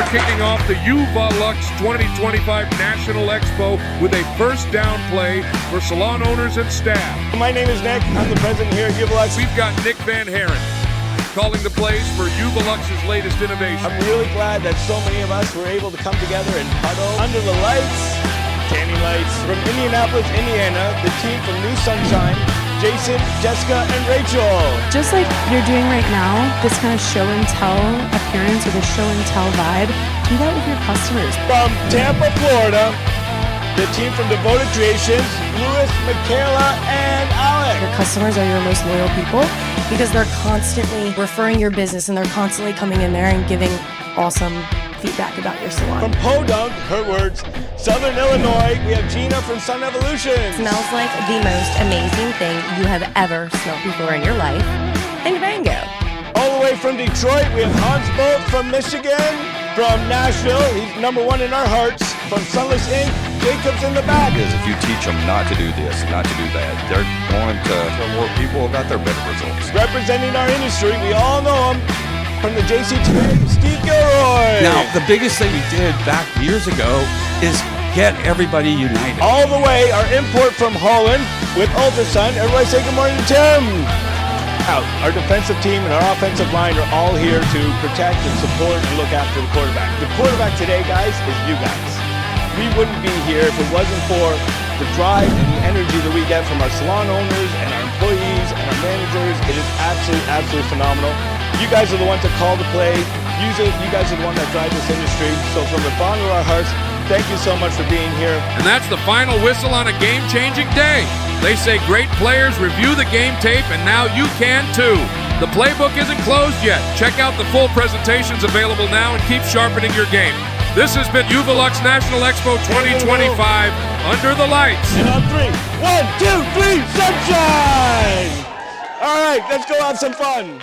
kicking off the Uvalux 2025 National Expo with a first down play for salon owners and staff. My name is Nick. I'm the president here at Uvalux. We've got Nick Van Haren calling the plays for Uvalux's latest innovation. I'm really glad that so many of us were able to come together and huddle under the lights, tanning lights. From Indianapolis, Indiana, the team from New Sunshine, Jason, Jessica, and Rachel. Just like you're doing right now, this kind of show and tell appearance or the show and tell vibe, do that with your customers. From Tampa, Florida, the team from Devoted Creations, Louis, Michaela, and Alex. Your customers are your most loyal people because they're constantly referring your business and they're constantly coming in there and giving awesome feedback about your salon. From Podunk, her words, Southern Illinois, we have Gina from Sun Evolution. Smells like the most amazing thing you have ever smelled before in your life. And Bango. All the way from Detroit, we have Hans Bolt from Michigan. From Nashville, he's number one in our hearts. From Sunless Inc., Jacob's in the back. Is if you teach them not to do this, not to do that, they're going to tell more people about their better results. Representing our industry, we all know him. From the JCTA, Steve Gilroy. Now, the biggest thing we did back years ago is get everybody united. All the way, our import from Holland with Ultrasun. Everybody say good morning to Tim. Our defensive team and our offensive line are all here to protect and support and look after the quarterback. The quarterback today, guys, is you guys. We wouldn't be here if it wasn't for the drive and the energy that we get from our salon owners and our employees and our managers. It is absolutely phenomenal. You guys are the ones that call the play, use it. You guys are the ones that drive this industry. So from the bottom of our hearts, thank you so much for being here. And that's the final whistle on a game-changing day. They say great players review the game tape, and now you can too. The playbook isn't closed yet. Check out the full presentations available now and keep sharpening your game. This has been Uvalux National Expo 2025, Under the Lights. And on 3, 1, 2, 3, sunshine! All right, let's go have some fun.